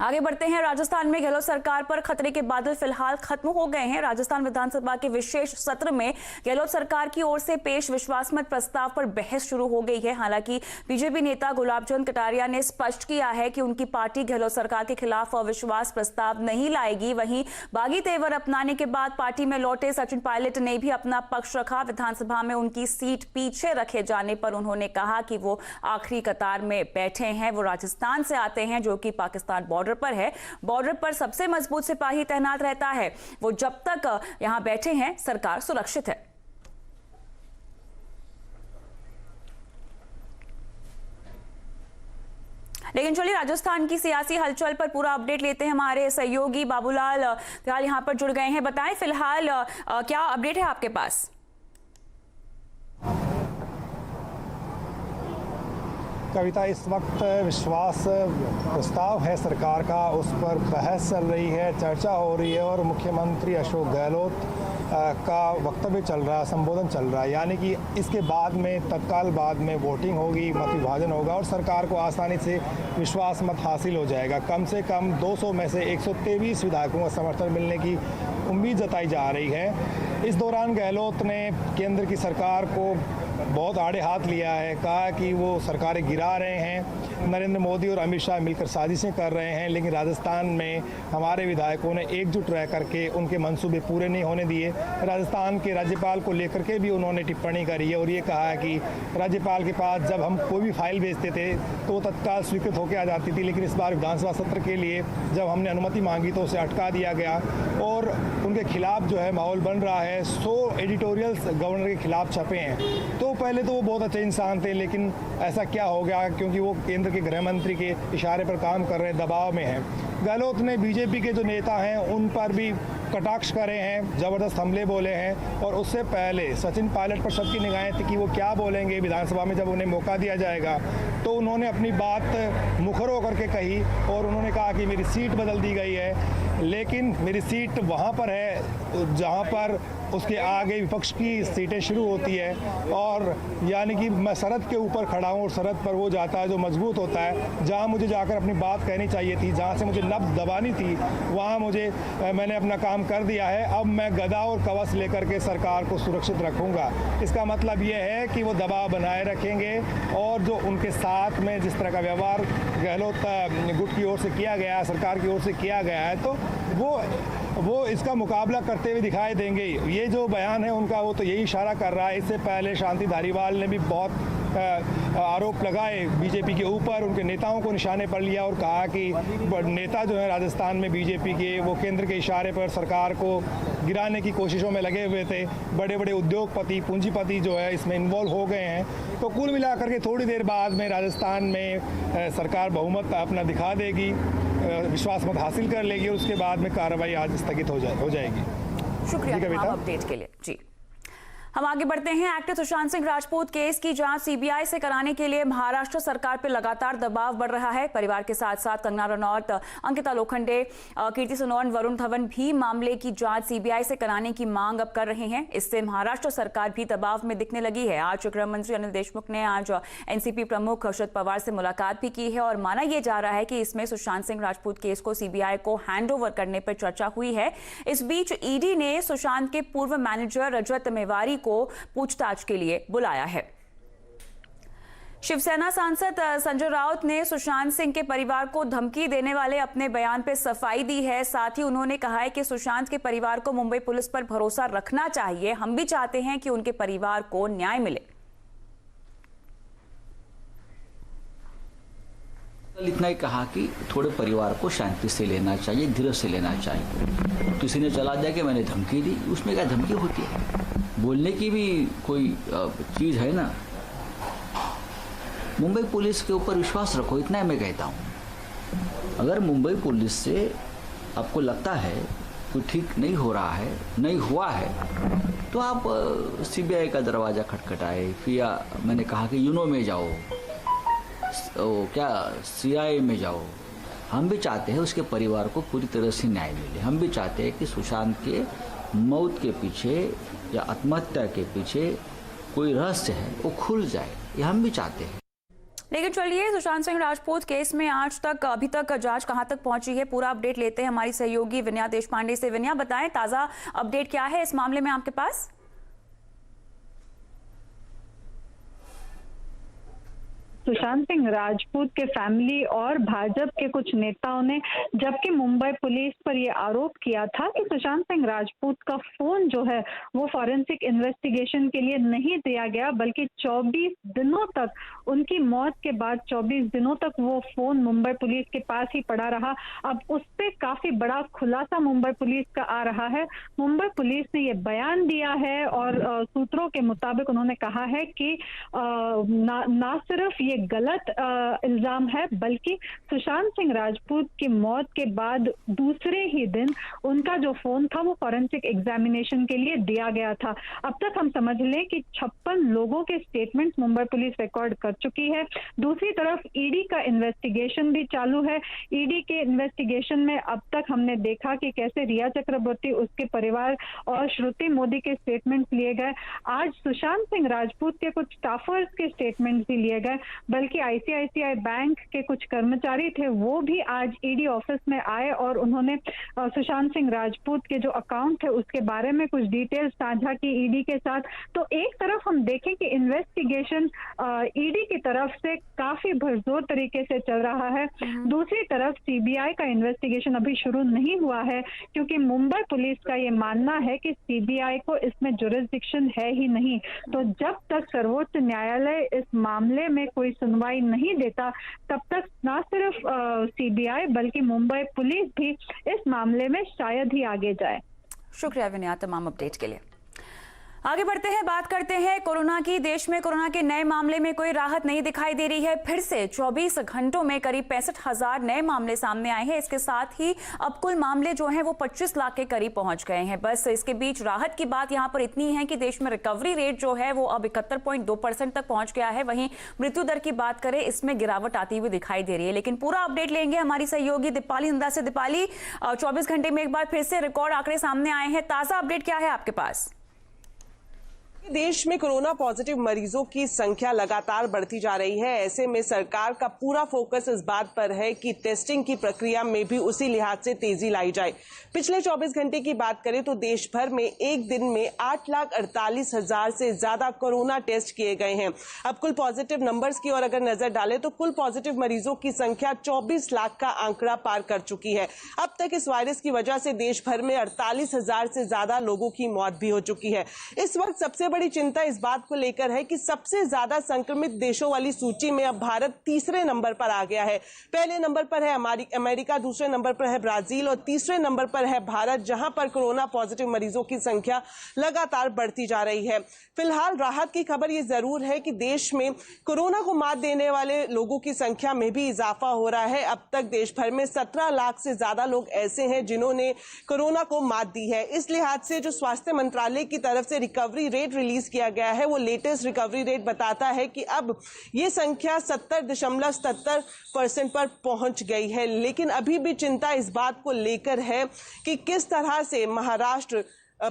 आगे बढ़ते हैं। राजस्थान में गहलोत सरकार पर खतरे के बादल फिलहाल खत्म हो गए हैं। राजस्थान विधानसभा के विशेष सत्र में गहलोत सरकार की ओर से पेश विश्वासमत प्रस्ताव पर बहस शुरू हो गई है। हालांकि बीजेपी नेता गुलाबचंद कटारिया ने स्पष्ट किया है कि उनकी पार्टी गहलोत सरकार के खिलाफ अविश्वास प्रस्ताव नहीं लाएगी। वहीं बागी तेवर अपनाने के बाद पार्टी में लौटे सचिन पायलट ने भी अपना पक्ष रखा। विधानसभा में उनकी सीट पीछे रखे जाने पर उन्होंने कहा कि वो आखिरी कतार में बैठे हैं। वो राजस्थान से आते हैं जो कि पाकिस्तान बॉर्डर पर है। बॉर्डर पर सबसे मजबूत सिपाही तैनात रहता है। वो जब तक यहां बैठे हैं सरकार सुरक्षित है। लेकिन चलिए राजस्थान की सियासी हलचल पर पूरा अपडेट लेते हैं। हमारे सहयोगी बाबूलाल फिलहाल यहां पर जुड़ गए हैं। बताएं फिलहाल क्या अपडेट है आपके पास? कविता, इस वक्त विश्वास प्रस्ताव है सरकार का, उस पर बहस चल रही है, चर्चा हो रही है और मुख्यमंत्री अशोक गहलोत का वक्तव्य चल रहा है, संबोधन चल रहा है। यानी कि इसके बाद में तत्काल बाद में वोटिंग होगी, मत विभाजन होगा और सरकार को आसानी से विश्वास मत हासिल हो जाएगा। कम से कम 200 में से 123 विधायकों का समर्थन मिलने की उम्मीद जताई जा रही है। इस दौरान गहलोत ने केंद्र की सरकार को बहुत आड़े हाथ लिया है, कहा कि वो सरकारें गिरा रहे हैं, नरेंद्र मोदी और अमित शाह मिलकर साजिशें कर रहे हैं। लेकिन राजस्थान में हमारे विधायकों ने एकजुट रह करके उनके मंसूबे पूरे नहीं होने दिए। राजस्थान के राज्यपाल को लेकर के भी उन्होंने टिप्पणी करी है और ये कहा है कि राज्यपाल के पास जब हम कोई भी फाइल भेजते थे तो वो तत्काल स्वीकृत होकर आ जाती थी, लेकिन इस बार विधानसभा सत्र के लिए जब हमने अनुमति मांगी तो उसे अटका दिया गया और उनके खिलाफ जो है माहौल बन रहा है। 100 एडिटोरियल्स गवर्नर के खिलाफ छपे हैं। तो पहले तो वो बहुत अच्छे इंसान थे, लेकिन ऐसा क्या हो गया, क्योंकि वो केंद्र के गृह मंत्री के इशारे पर काम कर रहे हैं, दबाव में हैं। गहलोत ने बीजेपी के जो नेता हैं उन पर भी कटाक्ष करे हैं, ज़बरदस्त हमले बोले हैं और उससे पहले सचिन पायलट पर सबकी निगाहें थी कि वो क्या बोलेंगे विधानसभा में जब उन्हें मौका दिया जाएगा। तो उन्होंने अपनी बात मुखर होकर के कही और उन्होंने कहा कि मेरी सीट बदल दी गई है, लेकिन मेरी सीट वहाँ पर है जहाँ पर उसके आगे विपक्ष की सीटें शुरू होती है और यानी कि मैं सरहद के ऊपर खड़ा हूँ और सरहद पर वो जाता है जो मजबूत होता है। जहाँ मुझे जाकर अपनी बात कहनी चाहिए थी, जहाँ से मुझे नब्ज दबानी थी, वहाँ मैंने अपना काम कर दिया है। अब मैं गदा और कवच लेकर के सरकार को सुरक्षित रखूँगा। इसका मतलब ये है कि वो दबाव बनाए रखेंगे और जो उनके साथ में जिस तरह का व्यवहार गहलोत गुट की ओर से किया गया है, सरकार की ओर से किया गया है, तो वो इसका मुकाबला करते हुए दिखाई देंगे। ये जो बयान है उनका वो तो यही इशारा कर रहा है। इससे पहले शांति धारीवाल ने भी बहुत आरोप लगाए बीजेपी के ऊपर, उनके नेताओं को निशाने पर लिया और कहा कि नेता जो है राजस्थान में बीजेपी के वो केंद्र के इशारे पर सरकार को गिराने की कोशिशों में लगे हुए थे। बड़े बड़े उद्योगपति, पूंजीपति जो है इसमें इन्वॉल्व हो गए हैं। तो कुल मिलाकर के थोड़ी देर बाद में राजस्थान में सरकार बहुमत अपना दिखा देगी, विश्वास मत हासिल कर लेगी और उसके बाद में कार्रवाई आज स्थगित हो जाएगी। शुक्रिया तमाम अपडेट के लिए। जी, हम आगे बढ़ते हैं। एक्टर सुशांत सिंह राजपूत केस की जांच सीबीआई से कराने के लिए महाराष्ट्र सरकार पर लगातार दबाव बढ़ रहा है। परिवार के साथ साथ कंगना रनौत, अंकिता लोखंडे, कीर्ति सोनोन, वरुण धवन भी मामले की जांच सीबीआई से कराने की मांग अब कर रहे हैं। इससे महाराष्ट्र सरकार भी दबाव में दिखने लगी है। आज गृह मंत्री अनिल देशमुख ने आज एनसीपी प्रमुख शरद पवार से मुलाकात भी की है और माना यह जा रहा है कि इसमें सुशांत सिंह राजपूत केस को सीबीआई को हैंडओवर करने पर चर्चा हुई है। इस बीच ईडी ने सुशांत के पूर्व मैनेजर रजत मेवारी को पूछताछ के लिए बुलाया है। शिवसेना सांसद संजय राउत ने सुशांत सिंह के परिवार को धमकी देने वाले अपने बयान पर सफाई दी है। साथ ही उन्होंने कहा है कि सुशांत के परिवार को मुंबई पुलिस पर भरोसा रखना चाहिए। हम भी चाहते हैं कि उनके परिवार को न्याय मिले। इतना ही कहा कि थोड़े परिवार को शांति से लेना चाहिए, धीरज से लेना चाहिए। किसी ने चला दिया कि मैंने धमकी दी, उसमें क्या धमकी होती है? बोलने की भी कोई चीज़ है ना। मुंबई पुलिस के ऊपर विश्वास रखो, इतना मैं कहता हूँ। अगर मुंबई पुलिस से आपको लगता है कोई ठीक नहीं हो रहा है, नहीं हुआ है, तो आप सीबीआई का दरवाज़ा खटखटाए। फिर मैंने कहा कि यूनो में जाओ, क्या सीआईए में जाओ। हम भी चाहते हैं उसके परिवार को पूरी तरह से न्याय मिले। हम भी चाहते हैं कि सुशांत के मौत के पीछे या आत्महत्या के पीछे कोई रहस्य है वो खुल जाए, ये हम भी चाहते हैं। लेकिन चलिए, सुशांत सिंह राजपूत केस में आज तक अभी तक जांच कहां तक पहुंची है, पूरा अपडेट लेते हैं हमारी सहयोगी विनया देशपांडे से। विनया, बताएं ताजा अपडेट क्या है इस मामले में आपके पास? सुशांत सिंह राजपूत के फैमिली और भाजपा के कुछ नेताओं ने जबकि मुंबई पुलिस पर यह आरोप किया था कि सुशांत सिंह राजपूत का फोन जो है वो फॉरेंसिक इन्वेस्टिगेशन के लिए नहीं दिया गया, बल्कि 24 दिनों तक, उनकी मौत के बाद 24 दिनों तक वो फोन मुंबई पुलिस के पास ही पड़ा रहा। अब उस पे काफी बड़ा खुलासा मुंबई पुलिस का आ रहा है। मुंबई पुलिस ने ये बयान दिया है और सूत्रों के मुताबिक उन्होंने कहा है कि ना सिर्फ ये गलत इल्जाम है, बल्कि सुशांत सिंह राजपूत की मौत के बाद दूसरे ही दिन उनका जो फोन था वो फॉरेंसिक एग्जामिनेशन के लिए दिया गया था। अब तक हम समझ लें कि 56 लोगों के स्टेटमेंट्स मुंबई पुलिस रिकॉर्ड कर चुकी है। दूसरी तरफ ईडी का इन्वेस्टिगेशन भी चालू है। ईडी के इन्वेस्टिगेशन में अब तक हमने देखा कि कैसे रिया चक्रवर्ती, उसके परिवार और श्रुति मोदी के स्टेटमेंट्स लिए गए। आज सुशांत सिंह राजपूत के कुछ स्टाफर्स के स्टेटमेंट्स भी लिए गए, बल्कि आईसीआईसीआई बैंक के कुछ कर्मचारी थे वो भी आज ईडी ऑफिस में आए और उन्होंने सुशांत सिंह राजपूत के जो अकाउंट थे उसके बारे में कुछ डिटेल्स साझा की ईडी के साथ। तो एक तरफ हम देखें कि इन्वेस्टिगेशन ईडी की तरफ से काफी भरजोर तरीके से चल रहा है, दूसरी तरफ सीबीआई का इन्वेस्टिगेशन अभी शुरू नहीं हुआ है, क्योंकि मुंबई पुलिस का ये मानना है कि सीबीआई को इसमें जुरिस्डिक्शन है ही नहीं। तो जब तक सर्वोच्च न्यायालय इस मामले में कोई सुनवाई नहीं देता, तब तक न सिर्फ सीबीआई बल्कि मुंबई पुलिस भी इस मामले में शायद ही आगे जाए। शुक्रिया विनया तमाम अपडेट के लिए। आगे बढ़ते हैं, बात करते हैं कोरोना की। देश में कोरोना के नए मामले में कोई राहत नहीं दिखाई दे रही है। फिर से 24 घंटों में करीब 65,000 नए मामले सामने आए हैं। इसके साथ ही अब कुल मामले जो हैं वो 25 लाख के करीब पहुंच गए हैं। बस इसके बीच राहत की बात यहां पर इतनी है कि देश में रिकवरी रेट जो है वो अब 71.2% तक पहुंच गया है। वहीं मृत्यु दर की बात करें, इसमें गिरावट आती हुई दिखाई दे रही है। लेकिन पूरा अपडेट लेंगे हमारी सहयोगी दीपाली नंदा से। दीपाली, 24 घंटे में एक बार फिर से रिकॉर्ड आंकड़े सामने आए हैं, ताजा अपडेट क्या है आपके पास? देश में कोरोना पॉजिटिव मरीजों की संख्या लगातार बढ़ती जा रही है। ऐसे में सरकार का पूरा फोकस इस बात पर है कि टेस्टिंग की प्रक्रिया में भी उसी लिहाज से तेजी लाई जाए। पिछले 24 घंटे की बात करें तो देश भर में एक दिन में 8,48,000 से ज्यादा कोरोना टेस्ट किए गए हैं। अब कुल पॉजिटिव नंबर्स की ओर अगर नजर डालें तो कुल पॉजिटिव मरीजों की संख्या 24 लाख का आंकड़ा पार कर चुकी है। अब तक इस वायरस की वजह से देश भर में 48,000 से ज्यादा लोगों की मौत भी हो चुकी है। इस वक्त सबसे बड़ी चिंता इस बात को लेकर है कि सबसे ज्यादा संक्रमित देशों वाली सूची में अब भारत तीसरे नंबर पर आ गया है। पहले नंबर पर है अमेरिका, दूसरे नंबर पर है ब्राजील और तीसरे नंबर पर है भारत, जहां पर कोरोना पॉजिटिव मरीजों की संख्या लगातार बढ़ती जा रही है। फिलहाल राहत की खबर ये जरूर है कि देश में कोरोना को मात देने वाले लोगों की संख्या में भी इजाफा हो रहा है। अब तक देश भर में 17 लाख से ज्यादा लोग ऐसे हैं जिन्होंने कोरोना को मात दी है। इस लिहाज से जो स्वास्थ्य मंत्रालय की तरफ से रिकवरी रेट रिलीज किया गया है, वो लेटेस्ट रिकवरी रेट बताता है कि अब ये संख्या 70.77% पर पहुंच गई है। लेकिन अभी भी चिंता इस बात को लेकर है कि किस तरह से महाराष्ट्र,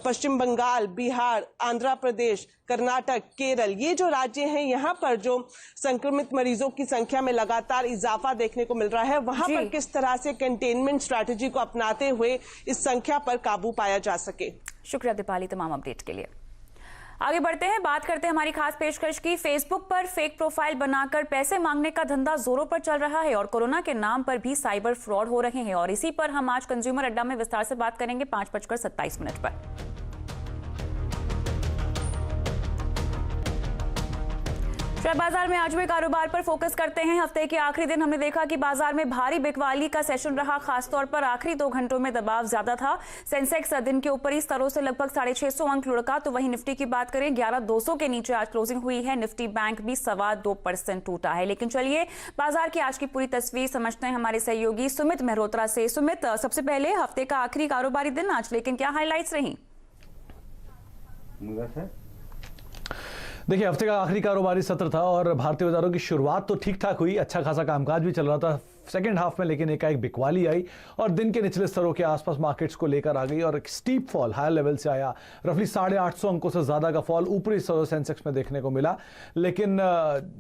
पश्चिम बंगाल, बिहार, आंध्र प्रदेश, कर्नाटक, केरल, ये जो राज्य हैं, यहाँ पर जो संक्रमित मरीजों की संख्या में लगातार इजाफा देखने को मिल रहा है, वहां पर किस तरह से कंटेनमेंट स्ट्रैटेजी को अपनाते हुए इस संख्या पर काबू पाया जा सके। शुक्रिया दीपाली तमाम अपडेट के लिए। आगे बढ़ते हैं, बात करते हैं हमारी खास पेशकश की। फेसबुक पर फेक प्रोफाइल बनाकर पैसे मांगने का धंधा जोरों पर चल रहा है और कोरोना के नाम पर भी साइबर फ्रॉड हो रहे हैं और इसी पर हम आज कंज्यूमर अड्डा में विस्तार से बात करेंगे 5:27 पर। शेयर बाजार में आज हुए कारोबार पर फोकस करते हैं। हफ्ते के आखिरी दिन हमने देखा कि बाजार में भारी बिकवाली का सेशन रहा। खासतौर पर आखिरी 2 घंटों में दबाव ज्यादा था। सेंसेक्स दिन के ऊपरी स्तरों से लगभग 650 अंक लुढ़का। तो वहीं निफ्टी की बात करें, 11,200 के नीचे आज क्लोजिंग हुई है। निफ्टी बैंक भी 2.25% टूटा है। लेकिन चलिए बाजार की आज की पूरी तस्वीर समझते हैं हमारे सहयोगी सुमित मेहरोत्रा से। सुमित, सबसे पहले हफ्ते का आखिरी कारोबारी दिन आज, लेकिन क्या हाईलाइट्स रही? देखिए, हफ्ते का आखिरी कारोबारी सत्र था और भारतीय बाजारों की शुरुआत तो ठीक ठाक हुई, अच्छा खासा कामकाज भी चल रहा था। सेकेंड हाफ में लेकिन एकाएक बिकवाली आई और दिन के निचले स्तरों के आसपास मार्केट्स को लेकर आ गई और एक स्टीप फॉल हायर लेवल से आया। रफली 850 अंकों से ज़्यादा का फॉल ऊपरी सेंसेक्स में देखने को मिला। लेकिन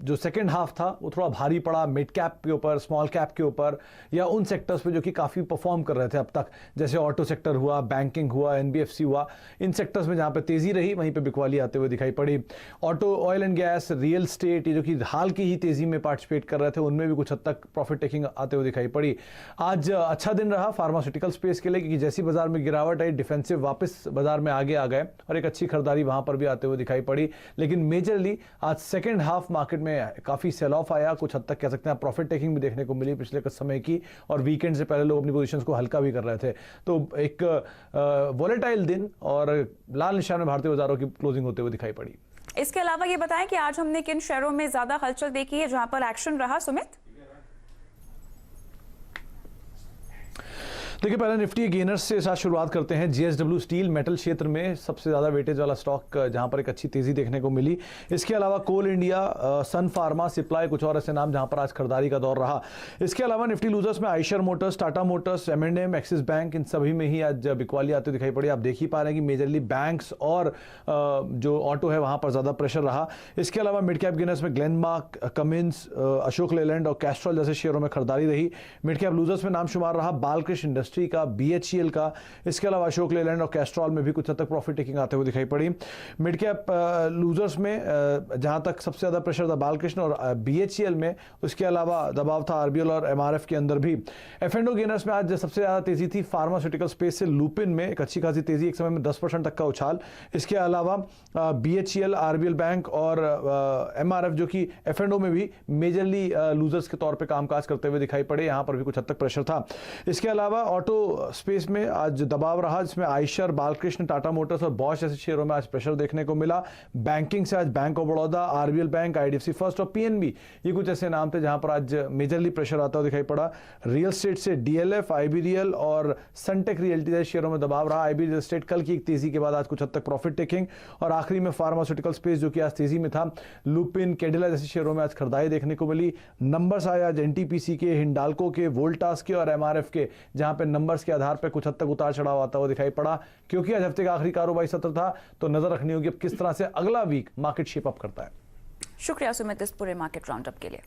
जो सेकेंड हाफ था वो थोड़ा भारी पड़ा मिड कैप के ऊपर, स्मॉल कैप के ऊपर या उन सेक्टर्स पे जो कि काफ़ी परफॉर्म कर रहे थे अब तक, जैसे ऑटो सेक्टर हुआ, बैंकिंग हुआ, एनबीएफसी हुआ। इन सेक्टर्स में जहाँ पे तेज़ी रही वहीं पे बिकवाली आते हुए दिखाई पड़ी। Auto, oil and gas, real estate, ये जो कि हाल की ही तेज़ी में पार्टिसिपेट कर रहे थे, उनमें भी कुछ हद तक प्रॉफिट टेकिंग आते हुए दिखाई पड़ी। आज अच्छा दिन रहा फार्मास्यूटिकल स्पेस के लिए, क्योंकि जैसी बाजार में गिरावट आई, डिफेंसिव वापस बाजार में आगे आ गए और एक अच्छी खरीदारी वहां पर भी आते हुए दिखाई पड़ी। लेकिन मेजरली आज सेकेंड हाफ मार्केट में काफ़ी सेल ऑफ आया, कुछ हद तक कह सकते हैं प्रॉफिट टेकिंग भी देखने को मिली पिछले कुछ समय की, और वीकेंड से पहले लोग अपनी पोजीशंस को हल्का भी कर रहे थे। तो एक वॉलेटाइल दिन और लाल निशान में भारतीय बाजारों की क्लोजिंग होते हुए दिखाई पड़ी। इसके अलावा ये बताएं कि आज हमने किन शेयरों में ज्यादा हलचल देखी है, जहां पर एक्शन रहा, सुमित? देखिए, पहले निफ्टी गेनर्स से साथ शुरुआत करते हैं। जीएसडब्ल्यू स्टील मेटल क्षेत्र में सबसे ज़्यादा वेटेज वाला स्टॉक जहां पर एक अच्छी तेज़ी देखने को मिली। इसके अलावा कोल इंडिया, सन फार्मा, सिप्लाई, कुछ और ऐसे नाम जहां पर आज खरीदारी का दौर रहा। इसके अलावा निफ्टी लूजर्स में Eicher Motors, Tata Motors, M&M, Axis Bank, इन सभी में ही आज बिकवाली आते दिखाई पड़ी। आप देख ही पा रहे हैं कि मेजरली बैंक्स और जो ऑटो है वहां पर ज़्यादा प्रेशर रहा। इसके अलावा मिड कैप गेनर्स में ग्लेनमार्क, कमिंस, अशोक लेलैंड और कैस्ट्रॉल जैसे शेयरों में खरीदारी रही। मिड कैप लूजर्स में नाम शुमार रहा बालकृष्ण इंडस्ट्री का, BHEL का। इसके अलावा अशोक लेलैंड और कैस्ट्रॉल में भी कुछ हद तक प्रॉफिट टेकिंग आते हुए दिखाई पड़ी। मिड कैप लूजर्स में जहां तक सबसे ज्यादा प्रेशर था बालकृष्ण और BHEL में, उसके अलावा दबाव था RBL और MRF के अंदर भी। F&O गेनर्स में आज सबसे ज्यादा तेजी थी फार्मास्यूटिकल स्पेस से लुपिन में एक अच्छी खासी तेजी, एक समय में 10% तक का उछाल। इसके अलावा BHEL, RBL बैंक और MRF जो कि F&O में भी मेजरली लूजर्स के तौर पर कामकाज करते हुए दिखाई पड़े, यहां पर भी कुछ हद तक प्रेशर था। इसके अलावा ऑटो स्पेस में आज दबाव रहा, जिसमें आइशर, बालकृष्ण, टाटा मोटर्स और बॉश जैसे शेयरों में आज प्रेशर देखने को मिला। बैंकिंग से आज bank of Baroda, RBL bank, IDFC first और PNB, ये कुछ ऐसे नाम थे जहां पर आज मेजरली प्रेशर आता हुआ दिखाई पड़ा। रियल स्टेट से DLF, IBReal और सनटेक रियल्टी जैसे शेयरों में दबाव रहा। IB रियल एस्टेट कल की एक तेजी के बाद आज कुछ हद तक प्रॉफिट टेकिंग, और आखिरी में फार्मास्यूटिकल स्पेस जो कि आज तेजी में था, लुपिन, कैडिला जैसे शेयरों में आज खरीदारी देखने को मिली। नंबर्स आए आज NTPC के, हिंडाल्को के, वोल्टास के और MRF के, जहां पे नंबर्स के आधार पर कुछ हद तक उतार चढ़ाव आता हुआ दिखाई पड़ा। क्योंकि आज हफ्ते का आखिरी कारोबारी सत्र था, तो नजर रखनी होगी अब किस तरह से अगला वीक मार्केट शेप अप करता है। शुक्रिया सुमित इस पूरे मार्केट राउंड अप के लिए।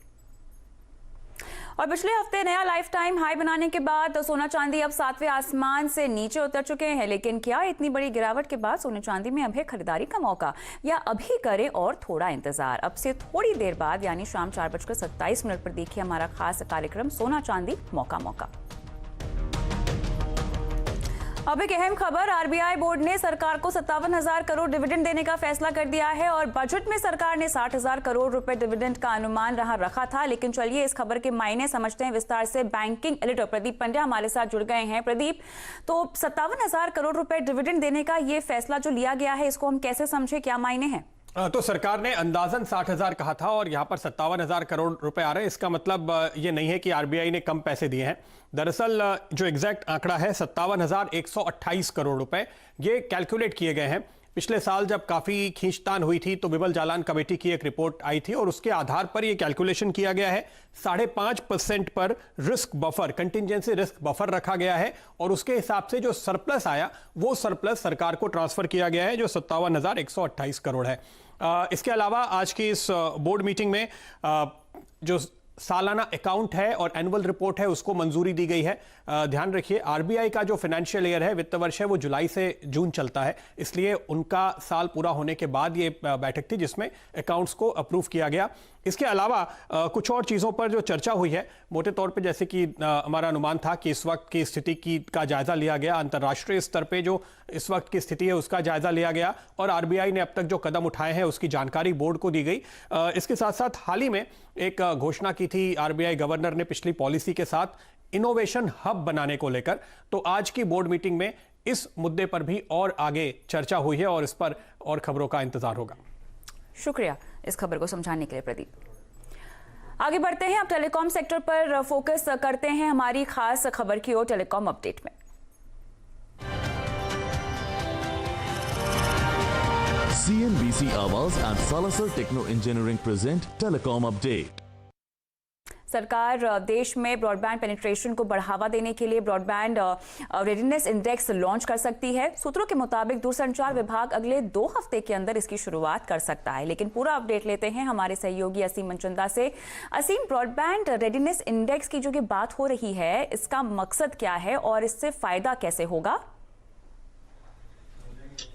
और पिछले हफ्ते नया लाइफ टाइम हाई बनाने के बाद सोना चांदी अब 7वें आसमान से नीचे उतर चुके हैं। लेकिन क्या इतनी बड़ी गिरावट के बाद सोने चांदी में अब है खरीदारी का मौका, या अभी करें और थोड़ा इंतजार? अब से थोड़ी देर बाद यानी शाम 4:27 पर देखिए हमारा खास कार्यक्रम सोना चांदी मौका मौका। अब एक अहम खबर, RBI बोर्ड ने सरकार को 57,000 करोड़ डिविडेंड देने का फैसला कर दिया है। और बजट में सरकार ने 60,000 करोड़ रुपए डिविडेंड का अनुमान रखा था। लेकिन चलिए इस खबर के मायने समझते हैं विस्तार से। बैंकिंग एडिटर प्रदीप पंड्या हमारे साथ जुड़ गए हैं। प्रदीप, तो 57,000 करोड़ रुपए डिविडेंड देने का ये फैसला जो लिया गया है, इसको हम कैसे समझे, क्या मायने हैं? तो सरकार ने अंदाजन 60,000 कहा था और यहां पर 57,000 करोड़ रुपए आ रहे हैं। इसका मतलब ये नहीं है कि RBI ने कम पैसे दिए हैं। दरअसल जो एग्जैक्ट आंकड़ा है 57,128 करोड़ रुपए, ये कैलकुलेट किए गए हैं। पिछले साल जब काफी खींचतान हुई थी तो बिमल जालान कमेटी की एक रिपोर्ट आई थी और उसके आधार पर यह कैलकुलेशन किया गया है। 5.5% पर risk buffer, contingency risk buffer रखा गया है और उसके हिसाब से जो सरप्लस आया वो सरप्लस सरकार को ट्रांसफर किया गया है, जो 57,128 करोड़ है। इसके अलावा आज की इस बोर्ड मीटिंग में जो सालाना अकाउंट है और एनुअल रिपोर्ट है उसको मंजूरी दी गई है। ध्यान रखिए RBI का जो फाइनेंशियल ईयर है, वित्त वर्ष है, वो जुलाई से जून चलता है, इसलिए उनका साल पूरा होने के बाद ये बैठक थी जिसमें अकाउंट्स को अप्रूव किया गया। इसके अलावा कुछ और चीज़ों पर जो चर्चा हुई है, मोटे तौर पे जैसे कि हमारा अनुमान था कि इस वक्त की स्थिति का जायजा लिया गया, अंतर्राष्ट्रीय स्तर पे जो इस वक्त की स्थिति है उसका जायजा लिया गया और RBI ने अब तक जो कदम उठाए हैं उसकी जानकारी बोर्ड को दी गई। इसके साथ साथ हाल ही में एक घोषणा की थी RBI गवर्नर ने पिछली पॉलिसी के साथ इनोवेशन हब बनाने को लेकर। तो आज की बोर्ड मीटिंग में इस मुद्दे पर भी और आगे चर्चा हुई है और इस पर और खबरों का इंतजार होगा। शुक्रिया इस खबर को समझाने के लिए प्रदीप। आगे बढ़ते हैं, अब टेलीकॉम सेक्टर पर फोकस करते हैं हमारी खास खबर की ओर, टेलीकॉम अपडेट में। CNBC Awas and Salazar Techno Engineering present Telecom Update. सरकार देश में ब्रॉडबैंड पेनिट्रेशन को बढ़ावा देने के लिए ब्रॉडबैंड रेडीनेस इंडेक्स लॉन्च कर सकती है। सूत्रों के मुताबिक दूरसंचार विभाग अगले 2 हफ्ते के अंदर इसकी शुरुआत कर सकता है। लेकिन पूरा अपडेट लेते हैं हमारे सहयोगी असीम मनचंदा से। असीम, ब्रॉडबैंड रेडीनेस इंडेक्स की जो बात हो रही है, इसका मकसद क्या है और इससे फायदा कैसे होगा?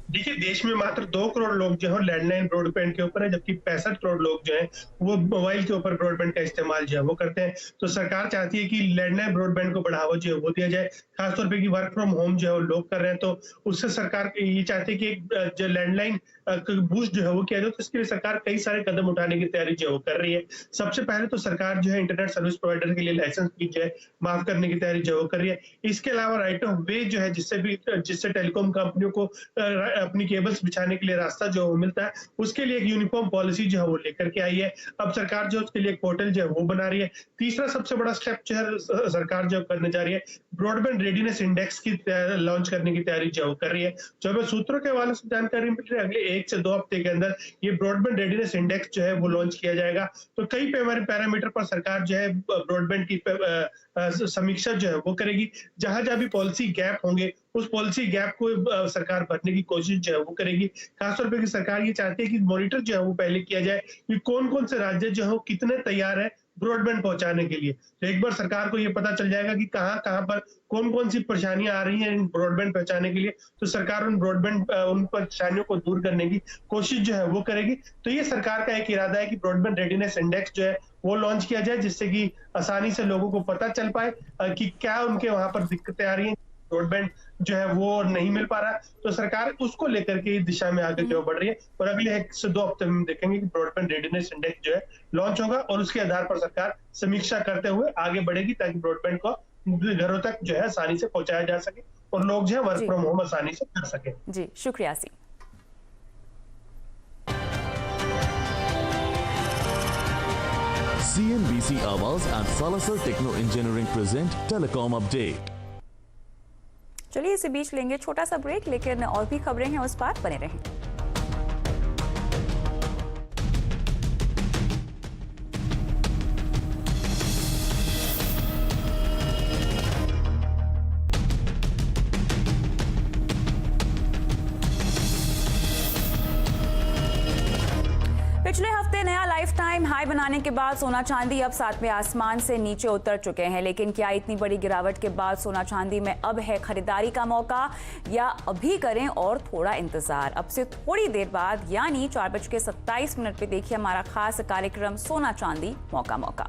देखिए, देश में मात्र 2 करोड़ लोग जो है लैंडलाइन ब्रॉडबैंड के ऊपर है, जबकि 65 करोड़ लोग जो है वो मोबाइल के ऊपर ब्रॉडबैंड का इस्तेमाल जो है वो करते हैं। तो सरकार चाहती है कि लैंडलाइन ब्रॉडबैंड को बढ़ावा जो है वो दिया जाए, खासतौर पे कि वर्क फ्रॉम होम जो है वो लोग कर रहे हैं, तो उससे सरकार ये चाहती है कि एक जो लैंडलाइन बूस्ट जो है वो किया जाए। तो इसके लिए सरकार कई सारे कदम उठाने की तैयारी जो है वो कर रही है। सबसे पहले तो सरकार जो है इंटरनेट सर्विस प्रोवाइडर के लिए लाइसेंस फी जो है माफ करने की तैयारी जो है वो कर रही है। इसके अलावा राइट ऑफ वे जो है जिससे टेलीकॉम कंपनियों को अपनी केबल्स बिछाने के लिए रास्ता जो मिलता है, उसके लिए एक यूनिफॉर्म पॉलिसी जो है वो लेकर के आई है। अब सरकार जो उसके लिए एक पोर्टल जो है वो बना रही है। तीसरा सबसे बड़ा स्टेप जो है सरकार जो करने जा रही है, ब्रॉडबैंड रेडीनेस इंडेक्स की लॉन्च करने की तैयारी जो कर रही है। जो हमें सूत्रों के हवाले से जानकारी मिल रही है, अगले 1 से 2 हफ्ते के अंदर ये ब्रॉडबैंड रेडीनेस इंडेक्स जो है वो लॉन्च किया जाएगा। तो कई पैरामीटर पर सरकार जो है ब्रॉडबैंड की समीक्षा जो है वो करेगी। जहां भी पॉलिसी गैप होंगे, उस पॉलिसी गैप को सरकार भरने की कोशिश जो है वो करेगी। खासतौर पर सरकार ये चाहती है कि मॉनिटर जो है वो पहले किया जाए कि कौन कौन से राज्य जो है कितने तैयार है ब्रॉडबैंड पहुंचाने के लिए। तो एक बार सरकार को ये पता चल जाएगा कि कहां पर कौन सी परेशानियां आ रही हैं ब्रॉडबैंड पहुंचाने के लिए, तो सरकार उन परेशानियों को दूर करने की कोशिश जो है वो करेगी। तो ये सरकार का एक इरादा है कि ब्रॉडबैंड रेडीनेस इंडेक्स जो है वो लॉन्च किया जाए, जिससे कि आसानी से लोगों को पता चल पाए कि क्या उनके वहां पर दिक्कतें आ रही हैं, ब्रॉडबैंड जो है वो नहीं मिल पा रहा। तो सरकार उसको लेकर के इस दिशा में आगे जो बढ़ रही है। और अगले 1 से 2 हफ्ते में देखेंगे कि ब्रॉडबैंड रेडीनेस इंडेक्स जो है लॉन्च होगा और उसके आधार पर सरकार समीक्षा करते हुए आगे बढ़ेगी, ताकि ब्रॉडबैंड को घरों तक जो है आसानी से पहुंचाया जा सके और लोग जो है वर्क फ्रॉम होम आसानी से कर सके। जी, शुक्रिया सी। CNBC Awaaz and Salasa Techno Engineering present Telecom Update. चलिए इसी बीच लेंगे छोटा सा ब्रेक, लेकिन और भी खबरें हैं उस पर बने रहें। पिछले हफ्ते नया लाइफ टाइम हाई बनाने के बाद सोना चांदी अब 7वें आसमान से नीचे उतर चुके हैं। लेकिन क्या इतनी बड़ी गिरावट के बाद सोना चांदी में अब है खरीदारी का मौका, या अभी करें और थोड़ा इंतजार? अब से थोड़ी देर बाद यानी 4:27 पे देखिए हमारा खास कार्यक्रम सोना चांदी मौका मौका।